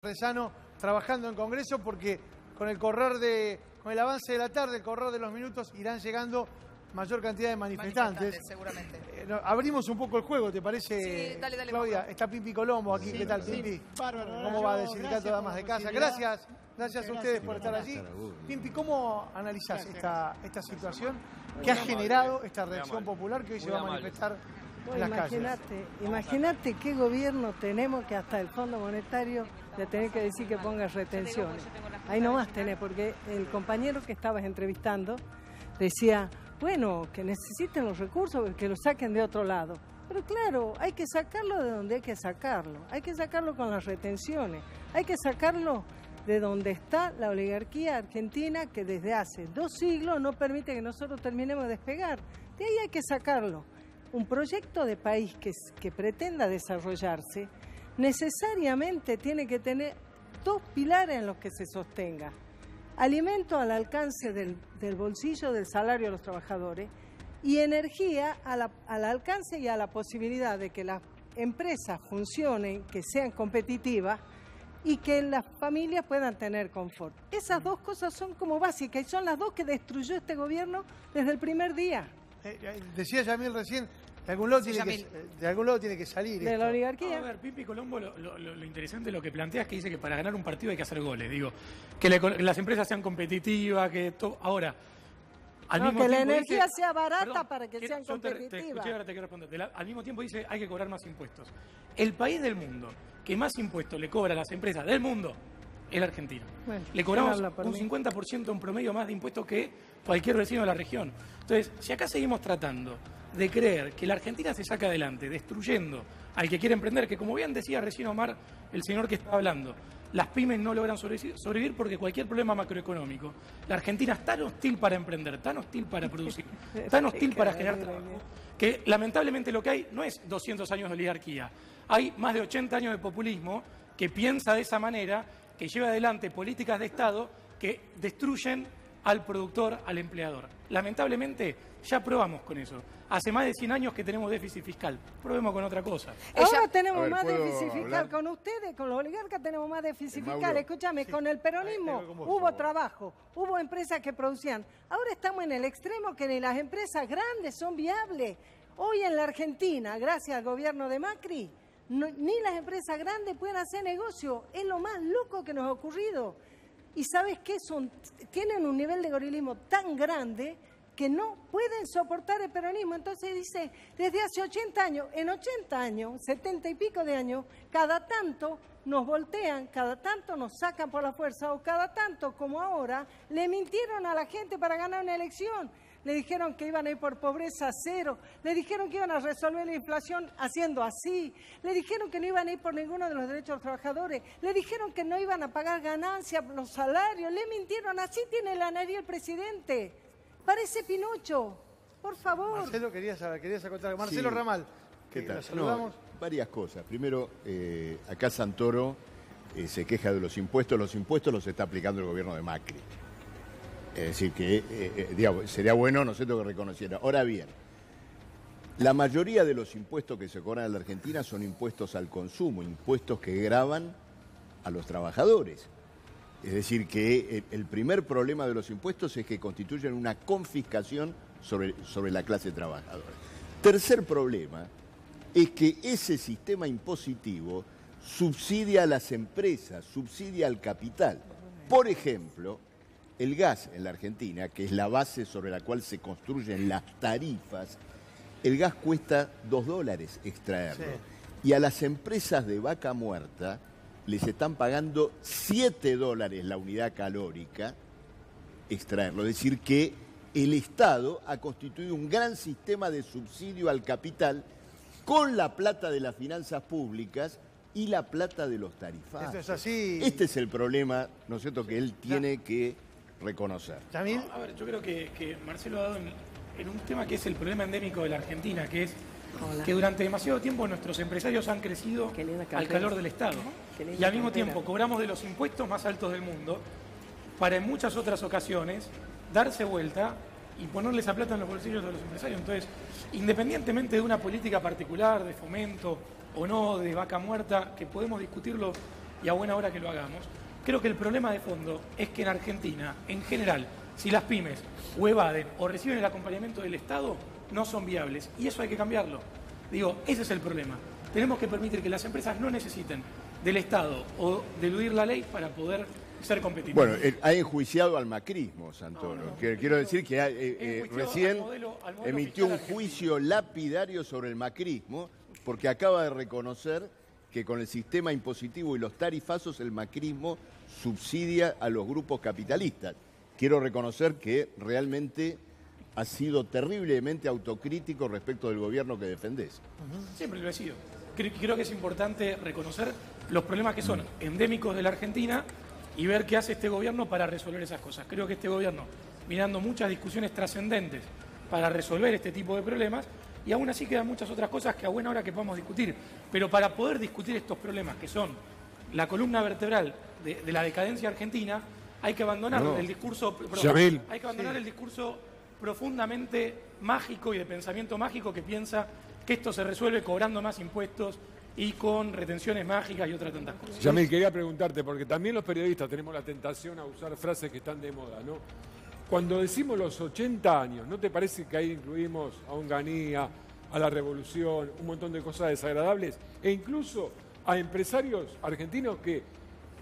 Rezano trabajando en Congreso, porque con el avance de la tarde, el correr de los minutos, irán llegando mayor cantidad de manifestantes. Seguramente. Abrimos un poco el juego, ¿te parece? Sí, dale, Claudia, Marco. está Pimpi Colombo aquí. Sí, ¿Qué tal, sí. Pimpi? Bárbaro. ¿Cómo va el Sindicato de Damas de Casa? Gracias a ustedes por estar allí. Pimpi, ¿cómo analizás esta situación que ha generado esta reacción popular que hoy se va a manifestar en las calles? Imagínate qué gobierno tenemos que hasta el Fondo Monetario le tenés que decir que ponga retenciones. Ahí nomás tenés, porque el compañero que estabas entrevistando decía, bueno, que necesiten los recursos, que los saquen de otro lado. Pero claro, hay que sacarlo de donde hay que sacarlo. Hay que sacarlo con las retenciones. Hay que sacarlo de donde está la oligarquía argentina, que desde hace 2 siglos no permite que nosotros terminemos de despegar. De ahí hay que sacarlo. Un proyecto de país que pretenda desarrollarse necesariamente tiene que tener 2 pilares en los que se sostenga. Alimento al alcance del bolsillo del salario de los trabajadores y energía al alcance y a la posibilidad de que las empresas funcionen, que sean competitivas y que las familias puedan tener confort. Esas 2 cosas son como básicas y son las 2 que destruyó este gobierno desde el primer día. Decía Yamil recién, de algún lado tiene que salir. De la oligarquía. A ver, Pimpi Colombo, lo interesante de lo que plantea es que dice que para ganar un partido hay que hacer goles. Digo, que las empresas sean competitivas, que todo. Ahora, al mismo que tiempo la energía dice, sea barata perdón, para que sean competitivas. Ahora te quiero responder. Al mismo tiempo dice hay que cobrar más impuestos. El país del mundo que más impuestos le cobra a las empresas del mundo es la Argentina. Bueno, le cobramos un 50% en promedio más de impuestos que cualquier vecino de la región. Entonces, si acá seguimos tratando de creer que la Argentina se saca adelante, destruyendo al que quiere emprender, que como bien decía recién Omar, el señor que estaba hablando, las pymes no logran sobrevivir porque cualquier problema macroeconómico. La Argentina es tan hostil para emprender, tan hostil para producir, tan hostil para generar trabajo, que lamentablemente lo que hay no es 200 años de oligarquía, hay más de 80 años de populismo que piensa de esa manera, que lleva adelante políticas de Estado que destruyen al productor, al empleador. Lamentablemente, ya probamos con eso. Hace más de 100 años que tenemos déficit fiscal. Probemos con otra cosa. Ahora tenemos más déficit fiscal. Con ustedes, con los oligarcas, tenemos más déficit fiscal. Escúchame, con el peronismo hubo trabajo, hubo empresas que producían. Ahora estamos en el extremo que ni las empresas grandes son viables. Hoy en la Argentina, gracias al gobierno de Macri, ni las empresas grandes pueden hacer negocio. Es lo más loco que nos ha ocurrido. Y ¿sabes qué? Tienen un nivel de gorilismo tan grande que no pueden soportar el peronismo. Entonces dice, desde hace 80 años, en 80 años, 70 y pico de años, cada tanto nos voltean, cada tanto nos sacan por la fuerza, o cada tanto, como ahora, le mintieron a la gente para ganar una elección. Le dijeron que iban a ir por pobreza cero, le dijeron que iban a resolver la inflación haciendo así, le dijeron que no iban a ir por ninguno de los derechos de los trabajadores, le dijeron que no iban a pagar ganancias, los salarios, le mintieron, así tiene la nariz el presidente. Parece Pinocho, por favor. Marcelo, querías acotar. Marcelo Ramal. ¿Qué tal? Saludamos. Varias cosas. Primero, acá Santoro se queja de los impuestos los está aplicando el gobierno de Macri. Es decir, que digamos, sería bueno, ¿no es cierto?, que reconociera. Ahora bien, la mayoría de los impuestos que se cobran en la Argentina son impuestos al consumo, impuestos que gravan a los trabajadores. Es decir, que el primer problema de los impuestos es que constituyen una confiscación sobre la clase trabajadora. Tercer problema es que ese sistema impositivo subsidia a las empresas, subsidia al capital. Por ejemplo, el gas en la Argentina, que es la base sobre la cual se construyen las tarifas, el gas cuesta $2 extraerlo. Sí. Y a las empresas de Vaca Muerta les están pagando $7 la unidad calórica extraerlo. Es decir, que el Estado ha constituido un gran sistema de subsidio al capital con la plata de las finanzas públicas y la plata de los tarifarios. Esto es así. Este es el problema, ¿no es cierto?, que él tiene que reconocer. ¿Yamil? A ver, yo creo que Marcelo ha dado en un tema que es el problema endémico de la Argentina, que es que durante demasiado tiempo nuestros empresarios han crecido al calor del Estado. Y al mismo tiempo cobramos de los impuestos más altos del mundo para en muchas otras ocasiones darse vuelta y ponerle esa plata en los bolsillos de los empresarios. Entonces, independientemente de una política particular, de fomento o no, de Vaca Muerta, que podemos discutirlo y a buena hora que lo hagamos. Creo que el problema de fondo es que en Argentina, en general, si las pymes o evaden o reciben el acompañamiento del Estado, no son viables. Y eso hay que cambiarlo. Digo, ese es el problema. Tenemos que permitir que las empresas no necesiten del Estado o de eludir la ley para poder ser competitivos. Bueno, ha enjuiciado al macrismo, Santoro. Quiero decir que recién emitió un juicio lapidario sobre el macrismo porque acaba de reconocer que con el sistema impositivo y los tarifazos el macrismo subsidia a los grupos capitalistas. Quiero reconocer que realmente ha sido terriblemente autocrítico respecto del gobierno que defendés. Siempre lo he sido. Creo que es importante reconocer los problemas que son endémicos de la Argentina y ver qué hace este gobierno para resolver esas cosas. Creo que este gobierno, mirando muchas discusiones trascendentes para resolver este tipo de problemas, y aún así quedan muchas otras cosas que a buena hora que podamos discutir. Pero para poder discutir estos problemas, que son la columna vertebral de la decadencia argentina, hay que abandonar el discurso... Hay que abandonar el discurso profundamente mágico y de pensamiento mágico que piensa que esto se resuelve cobrando más impuestos y con retenciones mágicas y otras tantas cosas. Yamil, quería preguntarte, porque también los periodistas tenemos la tentación a usar frases que están de moda, ¿no? Cuando decimos los 80 años, ¿no te parece que ahí incluimos a Onganía, a la revolución, un montón de cosas desagradables, e incluso a empresarios argentinos que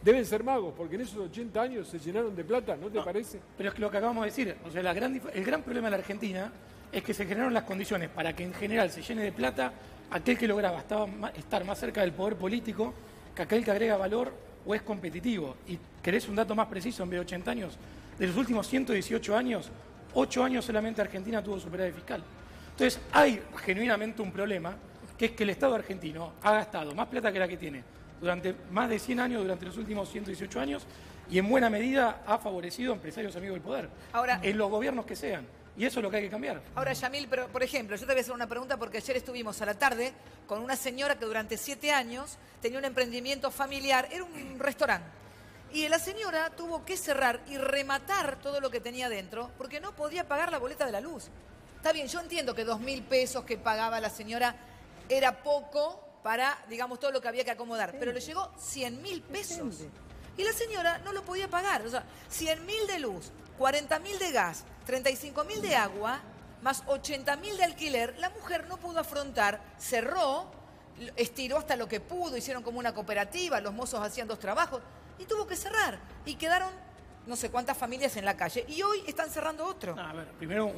deben ser magos, porque en esos 80 años se llenaron de plata, ¿no te parece? Pero es que lo que acabamos de decir, o sea, el gran problema de la Argentina es que se generaron las condiciones para que en general se llene de plata aquel que lograba estar más cerca del poder político que aquel que agrega valor o es competitivo. Y querés un dato más preciso, en vez de 80 años, de los últimos 118 años, 8 años solamente Argentina tuvo superávit fiscal. Entonces hay genuinamente un problema, que es que el Estado argentino ha gastado más plata que la que tiene durante más de 100 años, durante los últimos 118 años, y en buena medida ha favorecido a empresarios amigos del poder, en los gobiernos que sean. Y eso es lo que hay que cambiar. Ahora, Yamil, pero por ejemplo, yo te voy a hacer una pregunta porque ayer estuvimos a la tarde con una señora que durante 7 años tenía un emprendimiento familiar, era un restaurante. Y la señora tuvo que cerrar y rematar todo lo que tenía dentro porque no podía pagar la boleta de la luz. Está bien, yo entiendo que 2.000 pesos que pagaba la señora era poco para, digamos, todo lo que había que acomodar, pero le llegó 100.000 pesos. Y la señora no lo podía pagar. O sea, 100.000 de luz, 40.000 de gas, 35.000 de agua, más 80.000 de alquiler. La mujer no pudo afrontar, cerró, estiró hasta lo que pudo, hicieron como una cooperativa, los mozos hacían 2 trabajos y tuvo que cerrar. Y quedaron no sé cuántas familias en la calle. Y hoy están cerrando otro. A ver, primero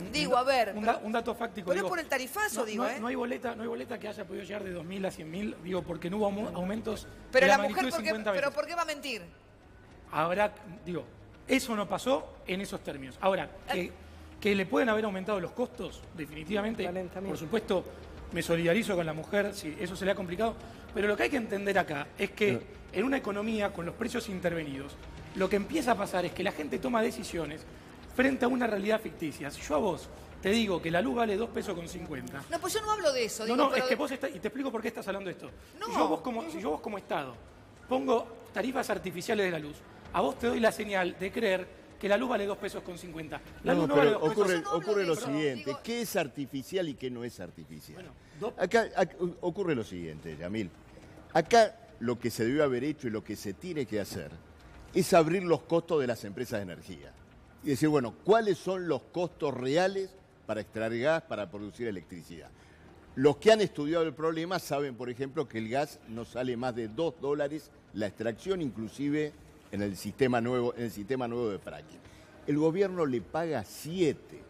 un dato fáctico. Pero es por el tarifazo, no hay boleta que haya podido llegar de 2.000 a 100.000, digo, porque no hubo aumentos pero de la mujer, magnitud de 50 veces. ¿Pero por qué va a mentir? Ahora, digo, eso no pasó en esos términos. Ahora, que le pueden haber aumentado los costos, definitivamente, por supuesto, me solidarizo con la mujer, si eso se le ha complicado, pero lo que hay que entender acá es que en una economía con los precios intervenidos, lo que empieza a pasar es que la gente toma decisiones frente a una realidad ficticia. Si yo a vos te digo que la luz vale 2 pesos con 50. No, pues yo no hablo de eso. Es que vos estás, y te explico por qué estás hablando de esto. No. Si yo vos como Estado pongo tarifas artificiales de la luz, a vos te doy la señal de creer que la luz vale 2 pesos con 50. La luz no vale 2 pesos. Ocurre lo siguiente, ¿qué es artificial y qué no es artificial? Acá ocurre lo siguiente, Yamil. Acá lo que se debe haber hecho y lo que se tiene que hacer es abrir los costos de las empresas de energía. Y decir, bueno, ¿cuáles son los costos reales para extraer gas, para producir electricidad? Los que han estudiado el problema saben, por ejemplo, que el gas no sale más de $2 la extracción, inclusive en el sistema nuevo de fracking. El gobierno le paga 7.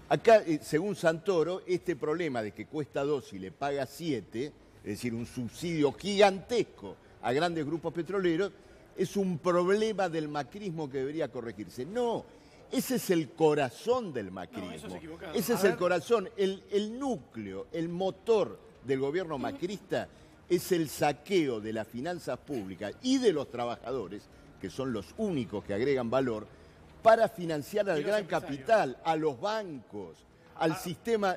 Acá, según Santoro, este problema de que cuesta 2 y le paga 7, es decir, un subsidio gigantesco a grandes grupos petroleros, es un problema del macrismo que debería corregirse. No, ese es el corazón del macrismo. No, eso es equivocado. Ese es el corazón, el núcleo, el motor del gobierno macrista es el saqueo de las finanzas públicas y de los trabajadores, que son los únicos que agregan valor, para financiar al gran capital, a los bancos, al sistema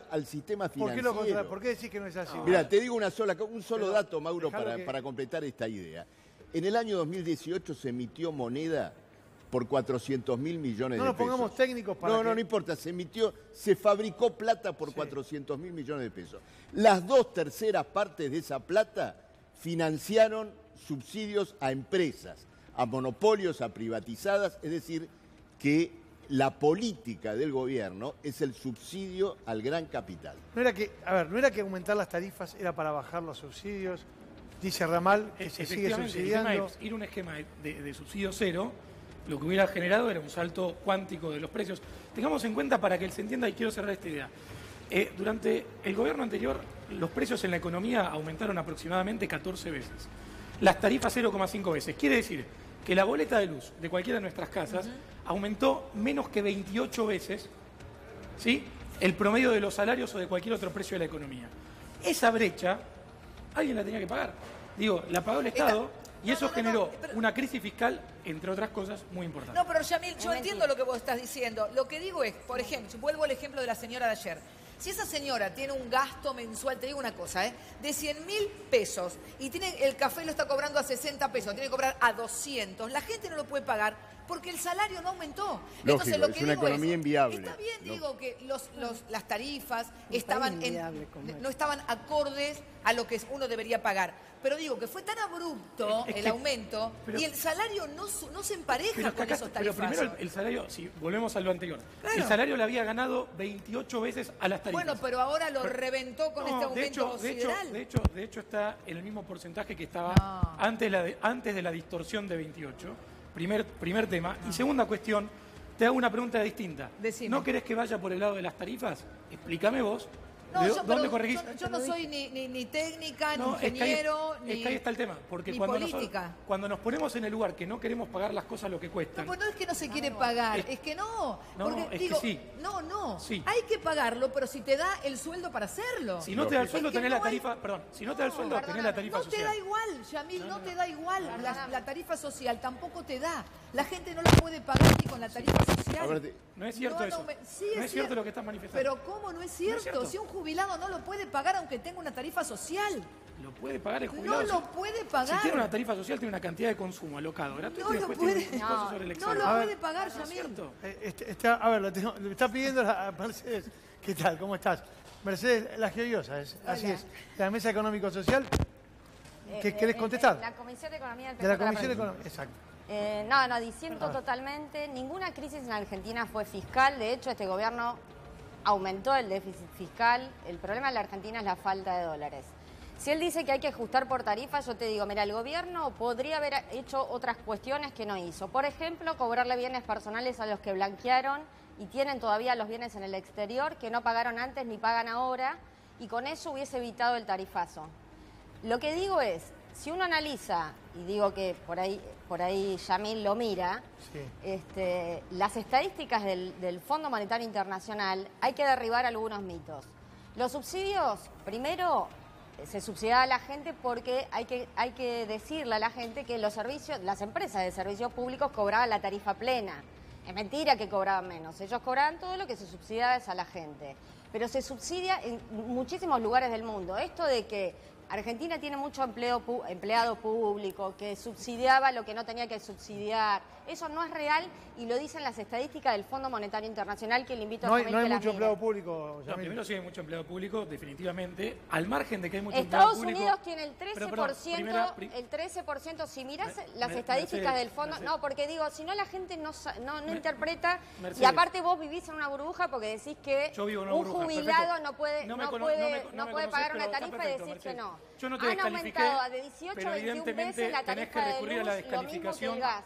financiero. ¿Por qué decís que no es así? Mira, te digo un solo dato, Mauro, para completar esta idea. En el año 2018 se emitió moneda por 400.000 millones de pesos. No nos pongamos técnicos para No importa, se fabricó plata por 400.000 millones de pesos. Las 2/3 partes de esa plata financiaron subsidios a empresas, a monopolios, a privatizadas, es decir, que la política del gobierno es el subsidio al gran capital. No era que aumentar las tarifas era para bajar los subsidios. Dice Ramal que se sigue subsidiando. El tema es ir a un esquema de subsidio cero, lo que hubiera generado era un salto cuántico de los precios. Tengamos en cuenta, para que se entienda, y quiero cerrar esta idea, durante el gobierno anterior los precios en la economía aumentaron aproximadamente 14 veces. Las tarifas 0,5 veces. Quiere decir que la boleta de luz de cualquiera de nuestras casas aumentó menos que 28 veces, ¿sí?, el promedio de los salarios o de cualquier otro precio de la economía. Esa brecha alguien la tenía que pagar. Digo, la pagó el Estado y eso generó una crisis fiscal, entre otras cosas, muy importantes. No, pero Yamil, yo entiendo lo que vos estás diciendo. Lo que digo es, por ejemplo, vuelvo al ejemplo de la señora de ayer. Si esa señora tiene un gasto mensual, te digo una cosa, de 100.000 pesos y el café lo está cobrando a 60 pesos, tiene que cobrar a 200, la gente no lo puede pagar porque el salario no aumentó. Lógico, entonces, lo que es una economía inviable. Está bien, digo que las tarifas no estaban acordes a lo que uno debería pagar. Pero digo que fue tan abrupto el aumento y el salario no se empareja con esos tarifazos. Pero primero el salario, si volvemos a lo anterior, el salario le había ganado 28 veces a las tarifas. Bueno, pero ahora lo reventó con este aumento sideral. De hecho está en el mismo porcentaje que estaba antes de la distorsión de 28. Primer tema. Y segunda cuestión, te hago una pregunta distinta. Decime. ¿No querés que vaya por el lado de las tarifas? Explícame vos. No, ¿Dónde corregís? Yo no soy ni técnica, ni ingeniero, es que ahí está el tema. Porque ni política. Cuando nos ponemos en el lugar que no queremos pagar las cosas lo que cuestan. No, pues no es que no se quiere pagar, es que no. Porque es digo, que sí. Sí. Hay que pagarlo, pero si te da el sueldo para hacerlo. Si no te da el sueldo, tenés la tarifa, si no te da el sueldo, tenés la tarifa social. No te da igual, Yamil, no te da igual. La tarifa social tampoco te da. La gente no la puede pagar ni con la tarifa social. No es cierto eso. No es cierto lo que estás manifestando. Pero ¿cómo no es cierto? Si un jubilado no lo puede pagar aunque tenga una tarifa social. Lo puede pagar el jubilado. No lo puede pagar. Si tiene una tarifa social, tiene una cantidad de consumo alocado gratuito. No lo puede pagar, Yamil. Le está pidiendo a Mercedes. ¿Qué tal? ¿Cómo estás? Mercedes, la Gioiosa, así es. De la Mesa Económico-Social. ¿Qué querés contestar? La Comisión de Economía del De la Comisión Económica, exacto. Diciendo totalmente, ninguna crisis en Argentina fue fiscal. De hecho, este gobierno aumentó el déficit fiscal. El problema de la Argentina es la falta de dólares. Si él dice que hay que ajustar por tarifas, yo te digo, mira, el gobierno podría haber hecho otras cuestiones que no hizo. Por ejemplo, cobrarle bienes personales a los que blanquearon y tienen todavía los bienes en el exterior, que no pagaron antes ni pagan ahora, y con eso hubiese evitado el tarifazo. Lo que digo es, si uno analiza, y digo que por ahí Yamil lo mira, las estadísticas del Fondo Monetario Internacional, hay que derribar algunos mitos. Los subsidios, primero, se subsidiaba a la gente porque hay que decirle a la gente que las empresas de servicios públicos cobraban la tarifa plena. Es mentira que cobraban menos, ellos cobraban todo lo que se subsidiaba es a la gente. Pero se subsidia en muchísimos lugares del mundo. Esto de que Argentina tiene mucho empleado público, que subsidiaba lo que no tenía que subsidiar. Eso no es real y lo dicen las estadísticas del Fondo Monetario Internacional, que le invito a No hay mucho empleado público. No, primero sí hay mucho empleado público, definitivamente. Al margen de que hay mucho empleado público. Estados Unidos tiene el 13%, si miras las estadísticas del Fondo... No, porque digo, si no la gente no interpreta, y aparte vos vivís en una burbuja porque decís que un jubilado no puede pagar una tarifa y decir que no. Yo no te descalifiqué, de 18 a 21 veces la tenés que tarifa recurrir de a la luz, lo mismo que el gas.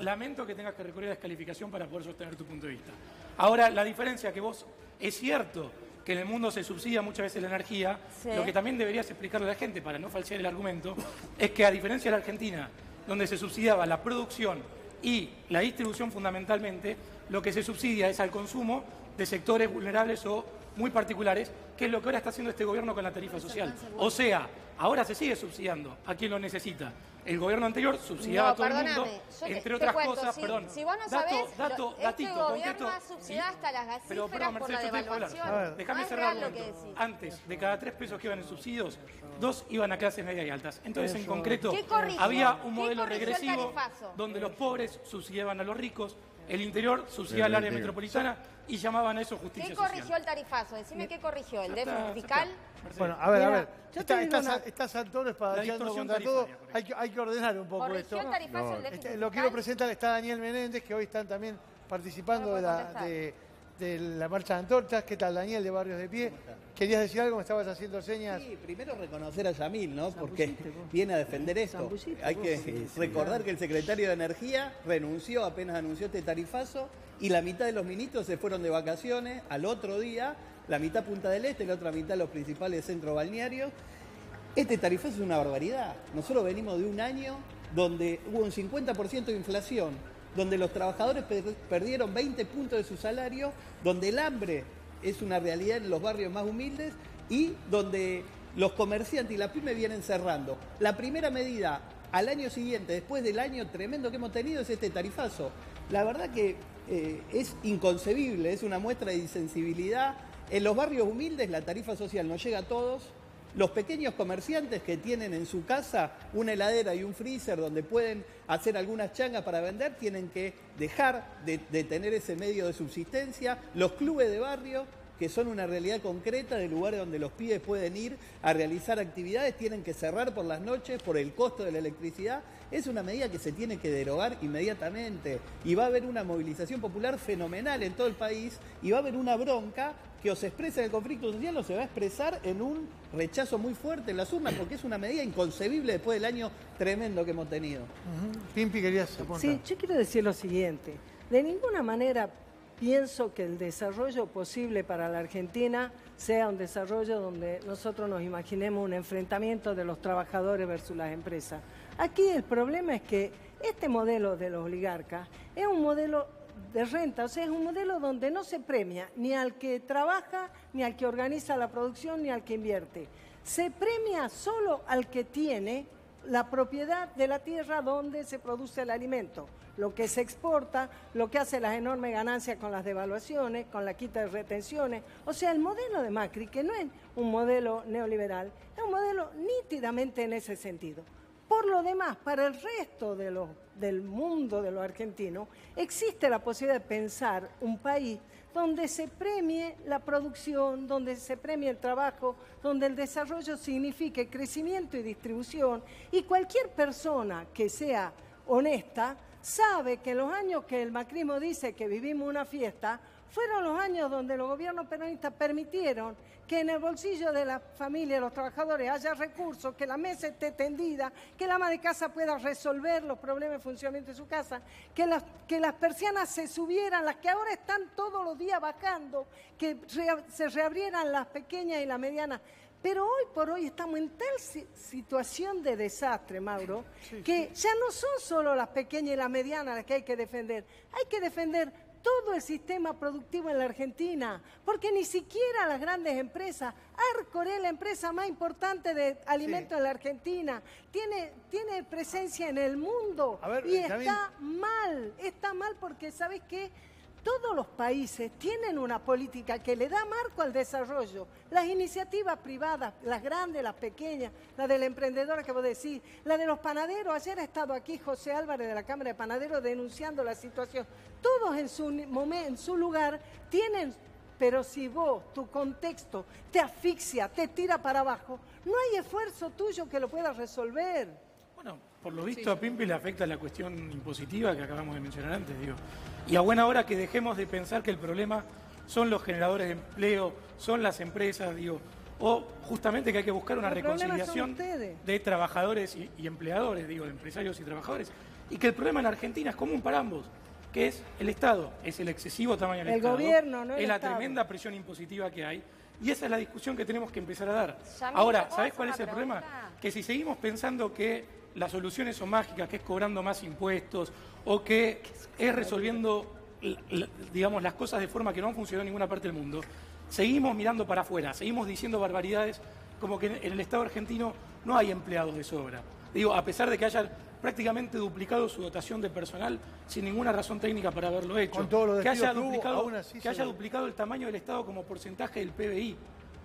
Lamento que tengas que recurrir a la descalificación para poder sostener tu punto de vista. Ahora, la diferencia que vos, es cierto que en el mundo se subsidia muchas veces la energía, lo que también deberías explicarle a la gente, para no falsear el argumento, es que a diferencia de la Argentina, donde se subsidiaba la producción y la distribución fundamentalmente, lo que se subsidia es al consumo de sectores vulnerables o muy particulares, que es lo que ahora está haciendo este gobierno con la tarifa social. O sea, ahora se sigue subsidiando a quien lo necesita. El gobierno anterior subsidiaba a todo el mundo, entre otras cosas, si vos no sabés, este gobierno ha subsidiado hasta las gasíferas por la devaluación. Déjame cerrar un momento. Antes, de cada 3 pesos que iban en subsidios, 2 iban a clases medias y altas. Entonces, en concreto, había un modelo regresivo donde los pobres subsidiaban a los ricos, el interior subsidiaba al área metropolitana y llamaban a eso justicia social. ¿Qué corrigió el tarifazo? Decime qué corrigió. ¿El déficit fiscal? Bueno, a ver. Está Santoro espadacheando contra todo. Hay que ordenar un poco esto. Lo quiero presentar, está Daniel Menéndez, que hoy están también participando de la marcha de antorchas. ¿Qué tal, Daniel, de Barrios de Pie? ¿Querías decir algo? ¿Me estabas haciendo señas? Sí, primero reconocer a Yamil, ¿no? Porque viene a defender esto. Hay que recordar que el secretario de Energía renunció, apenas anunció este tarifazo, y la mitad de los ministros se fueron de vacaciones al otro día, la mitad Punta del Este, la otra mitad los principales centros balnearios. Este tarifazo es una barbaridad. Nosotros venimos de un año donde hubo un 50% de inflación, donde los trabajadores perdieron 20 puntos de su salario, donde el hambre es una realidad en los barrios más humildes y donde los comerciantes y las pymes vienen cerrando. La primera medida al año siguiente, después del año tremendo que hemos tenido, es este tarifazo. La verdad que es inconcebible, es una muestra de insensibilidad. En los barrios humildes la tarifa social no llega a todos. Los pequeños comerciantes que tienen en su casa una heladera y un freezer donde pueden hacer algunas changas para vender, tienen que dejar de tener ese medio de subsistencia. Los clubes de barrio, que son una realidad concreta de lugares donde los pibes pueden ir a realizar actividades, tienen que cerrar por las noches por el costo de la electricidad. Es una medida que se tiene que derogar inmediatamente y va a haber una movilización popular fenomenal en todo el país y va a haber una bronca que o se expresa en el conflicto social o se va a expresar en un rechazo muy fuerte en las urnas, porque es una medida inconcebible después del año tremendo que hemos tenido. Pimpi, querías apuntar. Sí, yo quiero decir lo siguiente. De ninguna manera pienso que el desarrollo posible para la Argentina sea un desarrollo donde nosotros nos imaginemos un enfrentamiento de los trabajadores versus las empresas. Aquí el problema es que este modelo de los oligarcas es un modelo de renta, o sea, es un modelo donde no se premia ni al que trabaja, ni al que organiza la producción, ni al que invierte. Se premia solo al que tiene la propiedad de la tierra donde se produce el alimento, lo que se exporta, lo que hace las enormes ganancias con las devaluaciones, con la quita de retenciones. O sea, el modelo de Macri, que no es un modelo neoliberal, es un modelo nítidamente en ese sentido. Por lo demás, para el resto del mundo de los argentinos, existe la posibilidad de pensar un país donde se premie la producción, donde se premie el trabajo, donde el desarrollo signifique crecimiento y distribución, y cualquier persona que sea honesta sabe que los años que el macrismo dice que vivimos una fiesta, fueron los años donde los gobiernos peronistas permitieron que en el bolsillo de la familia, de los trabajadores, haya recursos, que la mesa esté tendida, que la ama de casa pueda resolver los problemas de funcionamiento de su casa, que las persianas se subieran, las que ahora están todos los días bajando, que se reabrieran las pequeñas y las medianas. Pero hoy por hoy estamos en tal situación de desastre, Mauro, que ya no son solo las pequeñas y las medianas las que hay que defender todo el sistema productivo en la Argentina, porque ni siquiera las grandes empresas, Arcor es la empresa más importante de alimentos en la Argentina, tiene presencia en el mundo y está mal porque, ¿sabes qué? Todos los países tienen una política que le da marco al desarrollo. Las iniciativas privadas, las grandes, las pequeñas, la de la emprendedora que vos decís, la de los panaderos. Ayer ha estado aquí José Álvarez de la Cámara de Panaderos denunciando la situación. Todos en su lugar tienen, pero si vos, tu contexto, te asfixia, te tira para abajo, no hay esfuerzo tuyo que lo pueda resolver. Bueno, por lo visto a Pimpi le afecta la cuestión impositiva que acabamos de mencionar antes, digo. Y a buena hora que dejemos de pensar que el problema son los generadores de empleo, son las empresas, digo, o justamente que hay que buscar una reconciliación de trabajadores y empleadores, digo, de empresarios y trabajadores, y que el problema en Argentina es común para ambos, que es el Estado, es el excesivo tamaño del Estado, gobierno, no el es la Estado. Tremenda presión impositiva que hay, y esa es la discusión que tenemos que empezar a dar. Ahora, ¿sabés cuál es el problema? Que si seguimos pensando que las soluciones son mágicas, que es cobrando más impuestos o que es resolviendo, digamos, las cosas de forma que no han funcionado en ninguna parte del mundo, seguimos mirando para afuera, seguimos diciendo barbaridades como que en el Estado argentino no hay empleados de sobra. Digo, a pesar de que hayan prácticamente duplicado su dotación de personal sin ninguna razón técnica para haberlo hecho. Con todos los que haya duplicado, duplicado el tamaño del Estado como porcentaje del PBI.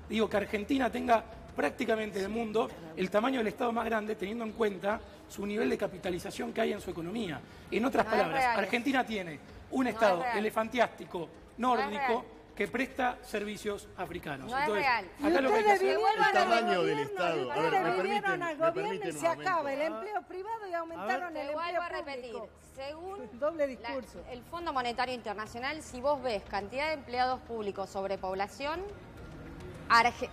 Digo, que Argentina tenga prácticamente del mundo el tamaño del Estado más grande, teniendo en cuenta su nivel de capitalización que hay en su economía. En otras palabras, Argentina tiene un Estado elefantiástico, nórdico, que presta servicios africanos. No es real. Acá lo que hay que hacer... El tamaño del Estado. Ustedes vinieron al gobierno y se acaba el empleo privado y aumentaron el empleo público. Vuelvo a repetir. Según doble discurso. el Fondo Monetario Internacional, si vos ves cantidad de empleados públicos sobre población,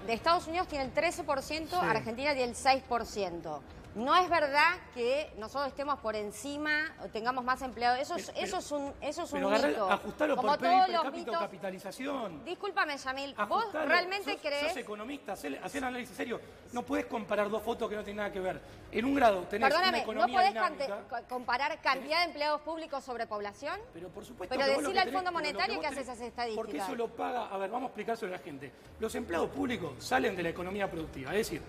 de Estados Unidos tiene el 13%, Argentina tiene el 6%. No es verdad que nosotros estemos por encima o tengamos más empleados. Eso es un mito. Ajustalo Como por PIB, todos per los cápita o mitos. capitalización. Discúlpame, Yamil, ¿vos Ajustalo. realmente crees? Sos economista, hacé un análisis serio. No puedes comparar dos fotos que no tienen nada que ver. En un grado tenés Perdóname, una economía ¿no podés dinámica. comparar cantidad de empleados públicos sobre población? Pero por supuesto. Pero que vos lo decirle que al Fondo tenés- pero lo Monetario vos que hace tenés- esas estadísticas. Porque eso lo paga, a ver, vamos a explicar sobre la gente. Los empleados públicos salen de la economía productiva, es decir,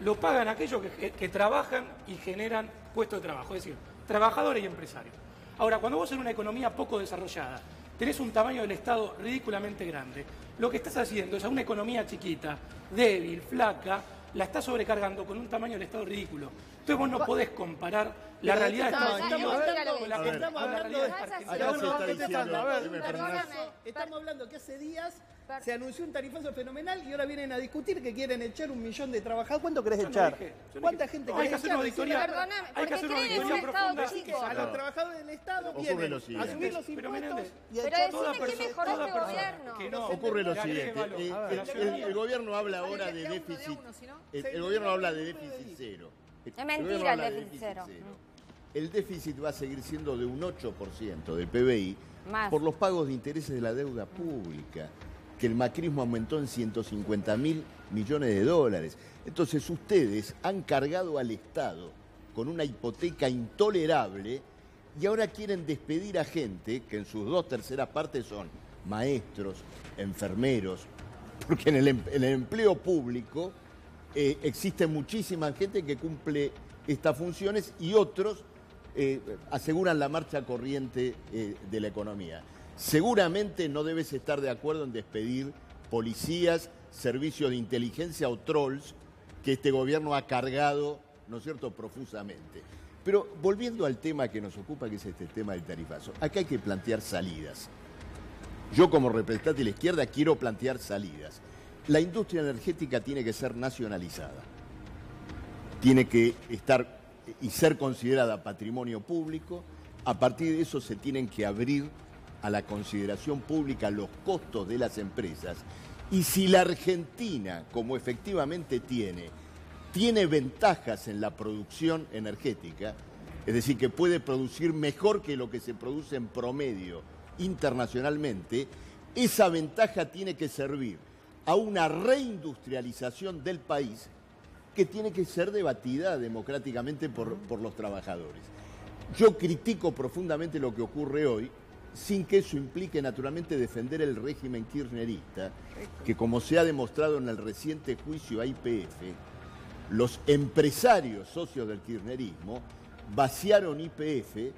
lo pagan aquellos que trabajan y generan puestos de trabajo, es decir, trabajadores y empresarios. Ahora, cuando vos en una economía poco desarrollada tenés un tamaño del Estado ridículamente grande, lo que estás haciendo es a una economía chiquita, débil, flaca, la estás sobrecargando con un tamaño del Estado ridículo. Entonces vos no podés comparar la realidad de Estados Unidos con la realidad de Argentina. Acá se está diciendo, Estamos hablando que hace días se anunció un tarifazo fenomenal y ahora vienen a discutir que quieren echar 1 millón de trabajadores. ¿Cuánto querés echar? ¿Cuánta gente hay que querés hacer echar? una auditoría. Perdóname, Hay que hacer una porque auditoría creen en un Estado profunda. chico. A los trabajadores del Estado Ocurre vienen lo a siguiente. subir los Pero, impuestos Menéndez, y a Pero echar decime que mejoró toda este persona gobierno. que no Ocurre lo le agregue siguiente. valor. El gobierno habla ahora de Vale, le déficit. uno, si no. El gobierno habla de déficit cero. Es El mentira gobierno el habla de déficit cero. El déficit va a seguir siendo de un 8% del PBI Más. por los pagos de intereses de la deuda pública, que el macrismo aumentó en 150.000 millones de dólares. Entonces ustedes han cargado al Estado con una hipoteca intolerable y ahora quieren despedir a gente que en sus 2/3 partes son maestros, enfermeros, porque en el empleo público existe muchísima gente que cumple estas funciones y otros aseguran la marcha corriente de la economía. Seguramente no debes estar de acuerdo en despedir policías, servicios de inteligencia o trolls que este gobierno ha cargado, ¿no es cierto?, profusamente. Pero volviendo al tema que nos ocupa, que es este tema del tarifazo, acá hay que plantear salidas. Yo como representante de la izquierda quiero plantear salidas. La industria energética tiene que ser nacionalizada. Tiene que estar y ser considerada patrimonio público. A partir de eso se tienen que abrir a la consideración pública los costos de las empresas. Y si la Argentina, como efectivamente tiene ventajas en la producción energética, es decir, que puede producir mejor que lo que se produce en promedio internacionalmente, esa ventaja tiene que servir a una reindustrialización del país que tiene que ser debatida democráticamente por los trabajadores. Yo critico profundamente lo que ocurre hoy, sin que eso implique naturalmente defender el régimen kirchnerista, que como se ha demostrado en el reciente juicio a YPF, los empresarios socios del kirchnerismo vaciaron YPF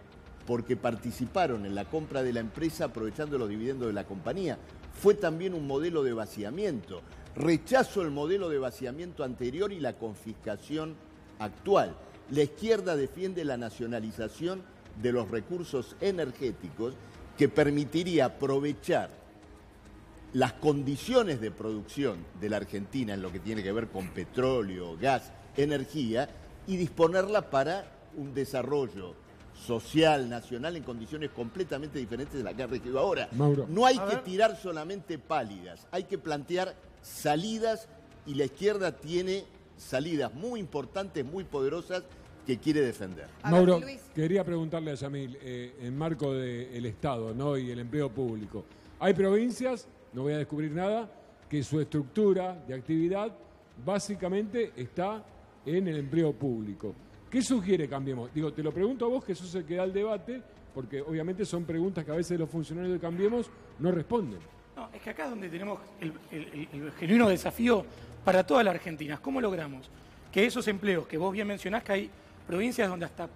porque participaron en la compra de la empresa aprovechando los dividendos de la compañía. Fue también un modelo de vaciamiento. Rechazo el modelo de vaciamiento anterior y la confiscación actual. La izquierda defiende la nacionalización de los recursos energéticos que permitiría aprovechar las condiciones de producción de la Argentina en lo que tiene que ver con petróleo, gas, energía y disponerla para un desarrollo social, nacional, en condiciones completamente diferentes de las que ha regido ahora. Mauro. No hay que tirar solamente pálidas, hay que plantear salidas y la izquierda tiene salidas muy importantes, muy poderosas que quiere defender. Mauro, Luis. quería preguntarle a Yamil, en marco del Estado, ¿no?, y el empleo público. Hay provincias, no voy a descubrir nada, que su estructura de actividad básicamente está en el empleo público. ¿Qué sugiere Cambiemos? Digo, te lo pregunto a vos, que sos el que da el debate, porque obviamente son preguntas que a veces los funcionarios de Cambiemos no responden. No, es que acá es donde tenemos el genuino desafío para toda la Argentina. ¿Cómo logramos que esos empleos que vos bien mencionás, que hay provincias donde hasta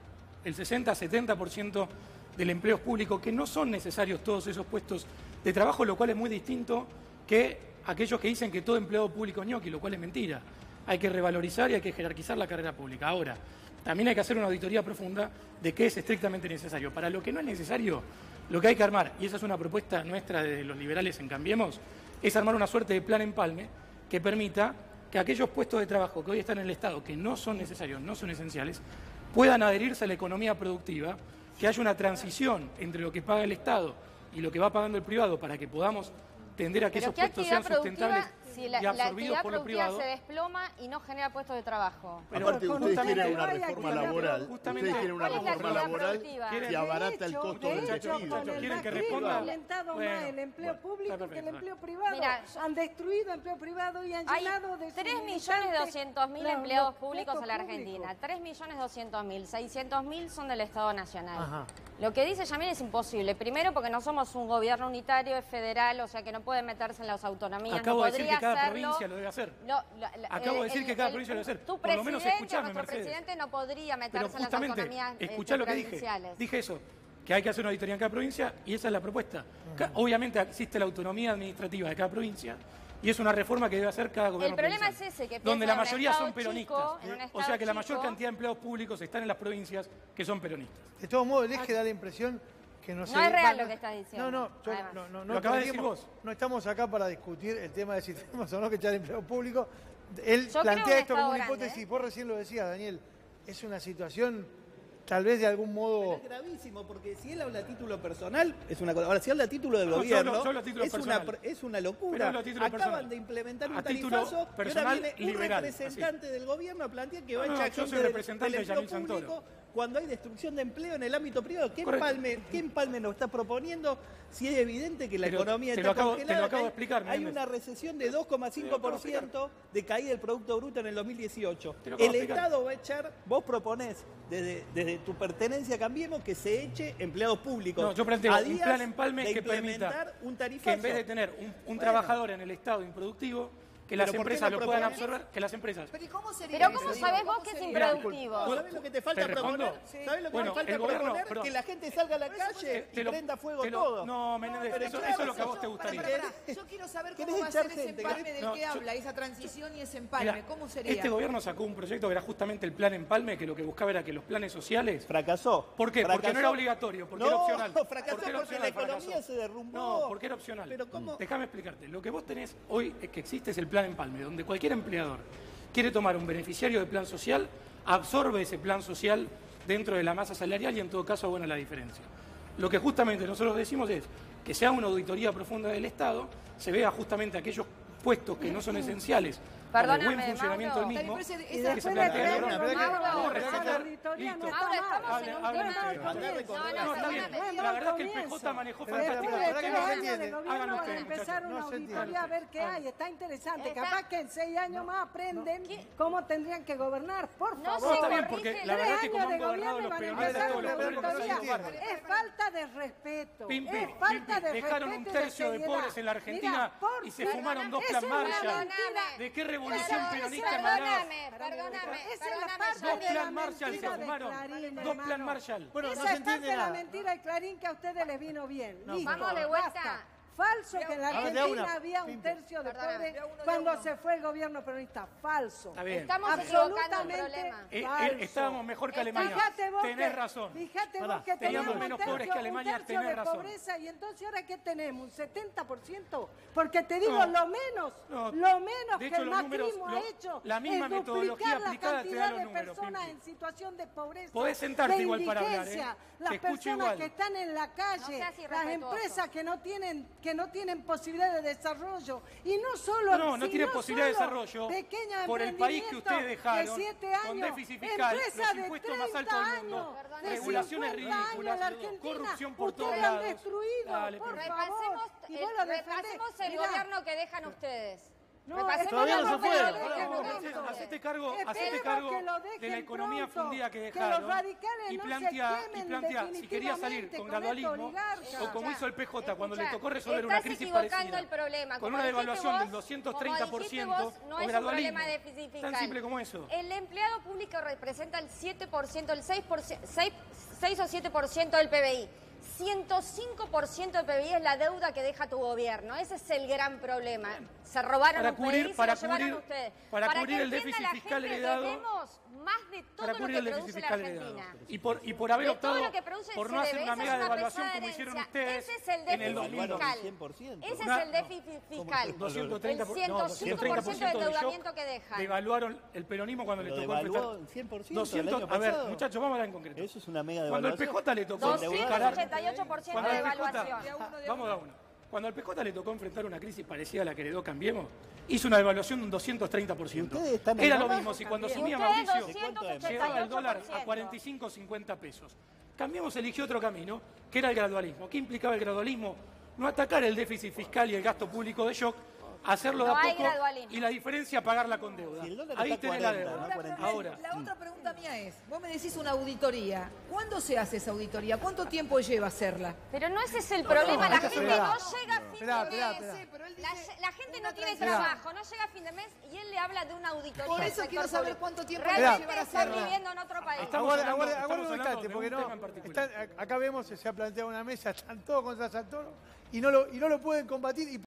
el 60-70% del empleo público, que no son necesarios todos esos puestos de trabajo, lo cual es muy distinto que aquellos que dicen que todo empleado público es ñoqui, lo cual es mentira. Hay que revalorizar y hay que jerarquizar la carrera pública. Ahora, también hay que hacer una auditoría profunda de qué es estrictamente necesario. Para lo que no es necesario, lo que hay que armar, y esa es una propuesta nuestra de los liberales en Cambiemos, es armar una suerte de plan empalme que permita que aquellos puestos de trabajo que hoy están en el Estado, que no son necesarios, no son esenciales, puedan adherirse a la economía productiva, que haya una transición entre lo que paga el Estado y lo que va pagando el privado para que podamos tender a que esos puestos sean sustentables si la y absorbidos por lo privado. Se desploma y no genera puestos de trabajo. Pero aparte, ustedes quieren una reforma laboral, ustedes quieren una reforma laboral que abarata el costo del despido. ¿Quieren que responda? Han aumentado más el empleo público que el empleo privado. Mira, han destruido el empleo privado y han llenado de 3.200.000 empleados públicos en la Argentina. 3.200.000. 600.000 son del Estado Nacional. Ajá. Lo que dice Yamil es imposible. Primero porque no somos un gobierno unitario, es federal, o sea que no puede meterse en las autonomías. Acabo de decir que cada hacerlo. provincia lo debe hacer. Acabo de decir que cada provincia lo debe hacer. Tu Por lo menos escuchame, nuestro Mercedes. presidente no podría meterse en las autonomías escuchá lo que provinciales. Dije eso, que hay que hacer una auditoría en cada provincia y esa es la propuesta. Obviamente existe la autonomía administrativa de cada provincia y es una reforma que debe hacer cada gobierno provincial. El problema es ese, que donde la mayoría son peronistas. O sea que la mayor cantidad de empleados públicos están en las provincias que son peronistas. De todos modos, el eje da la impresión que no es real lo que estás diciendo. No, lo acabas de decir vos. No estamos acá para discutir el tema de si tenemos o no que echar empleo público. Él Yo plantea esto como una hipótesis, vos recién lo decías, Daniel, es una situación tal vez de algún modo... Pero es gravísimo, porque si él habla a título personal, es una cosa. Ahora, si habla a título del gobierno, yo hablo a título es una locura. Acaban de implementar un tarifazo y ahora viene un representante del gobierno a plantear que va a echar gente del empleo público cuando hay destrucción de empleo en el ámbito privado. ¿Qué empalme nos está proponiendo si es evidente que la economía está congelada? Te lo acabo de explicar. Hay una recesión de 2,5% de caída del Producto Bruto en el 2018. El Estado va a echar, vos proponés desde tu pertenencia a Cambiemos que se eche empleados públicos. No, yo planteo un plan empalme que permita un tarifazo. Que en vez de tener un trabajador en el Estado improductivo, que las empresas lo puedan absorber, que las empresas... Pero ¿cómo sabés vos que es improductivo? ¿Sabés lo que te falta proponer? ¿Sabés lo que te falta proponer? Que la gente salga a la calle y prenda fuego todo. No, Menéndez, eso es lo que a vos te gustaría. Yo quiero saber cómo va a ser ese empalme del que habla, esa transición y ese empalme. ¿Cómo sería? Este gobierno sacó un proyecto que era justamente el plan empalme, que lo que buscaba era que los planes sociales... Fracasó. ¿Por qué? Porque no era obligatorio, porque era opcional. No, fracasó porque la economía se derrumbó. No, porque era opcional. Déjame explicarte. Lo que vos tenés hoy es que existe es el plan empalme, donde cualquier empleador quiere tomar un beneficiario de plan social, absorbe ese plan social dentro de la masa salarial y en todo caso abona la diferencia. Lo que justamente nosotros decimos es que se haga una auditoría profunda del Estado, se vea justamente aquellos puestos que no son esenciales para el buen funcionamiento del mismo, que se plantea la verdad que el PJ manejó fantásticamente. Hagan ustedes, empezar una auditoría a ver qué hay. Está interesante. Capaz que en 6 años más aprenden cómo tendrían que gobernar. Por favor. No, está bien, porque la verdad que como han gobernado los peronistas todos los poderes que se han ido bárbaros. Es falta de respeto. Pimpi, dejaron un tercio de pobres en la Argentina y se fumaron 2 plan Marshall. ¿De qué revolución peronista Perdóname. 2 plan Marshall se fumaron. 2 plan Marshall. Bueno, esa es parte de la mentira de Clarín que a ustedes les vino bien. Listo, vamos de vuelta. Falso que en la Argentina había un tercio de pobres cuando se fue el gobierno peronista. Falso. Está bien. Estamos equivocando el problema. Estábamos mejor que Alemania. Tenés razón. Fíjate vos que teníamos menos pobres que Alemania, tenés razón. Pobreza, y entonces ahora ¿qué tenemos? ¿Un 70%? Porque te digo, lo menos que el macrismo ha hecho la misma es metodología duplicar la aplicada te da cantidad los de números, personas Pimpi. en situación de pobreza, Podés sentarte de igual para hablar, indigencia, Te las escucho personas igual. que están en la calle, las empresas que no tienen posibilidad de desarrollo, y no solo no tienen posibilidad de desarrollo por el país que ustedes dejaron de 7 años, con déficit fiscal, los impuestos más altos del mundo, regulaciones ridículas, corrupción por todos lados. Dale, por favor. Repasemos el gobierno que dejan ustedes. Todavía no se fue. Hacete cargo de la economía fundida que dejaron y plantea si quería salir con gradualismo o como hizo el PJ cuando le tocó resolver una crisis parecida con una devaluación del 230% o gradualismo. Tan simple como eso. El empleado público representa el 7%, el 6 o 7% del PBI. 105% del PBI es la deuda que deja tu gobierno. Ese es el gran problema. Se robaron un país y se lo llevaron ustedes. Para cubrir el déficit fiscal heredado. Debemos más de todo para lo cubrir que el déficit produce la fiscal heredado. Argentina. Y por haber De optado todo lo que produce por el no hacer CDB, una esa mega es una devaluación pesada como hicieron herencia. ustedes Ese es el en el déficit 2000. fiscal. 100%. Ese es el déficit fiscal. 230, el 105% de endeudamiento que dejan. Devaluaron el peronismo cuando le tocó devaluó enfrentar. 100% 200, el año a ver, pasado. muchachos, vamos a hablar en concreto. Eso es una mega Cuando devaluación. al PJ le tocó 288% Cuando de al PJ devaluación. Vamos a uno. Cuando al PJ le tocó enfrentar una crisis parecida a la que heredó Cambiemos, hizo una devaluación de un 230%. Era lo mismo si cuando asumía Mauricio llegaba el dólar a 45 o 50 pesos. Cambiemos eligió otro camino, que era el gradualismo. ¿Qué implicaba el gradualismo? No atacar el déficit fiscal y el gasto público de shock, hacerlo de a poco y la diferencia pagarla con deuda. Ahí tenés la deuda. Ahora, la otra pregunta mía es, vos me decís una auditoría, ¿cuándo se hace esa auditoría? ¿Cuánto tiempo lleva hacerla? Pero no ese es el problema, la gente no llega a fin de mes. La gente no tiene trabajo, no llega a fin de mes y él le habla de una auditoría. Por eso quiero saber cuánto tiempo realmente están viviendo en otro país. Aguarda un instante, porque no, acá vemos, se ha planteado una mesa, están todos contra Santoro y no lo pueden combatir.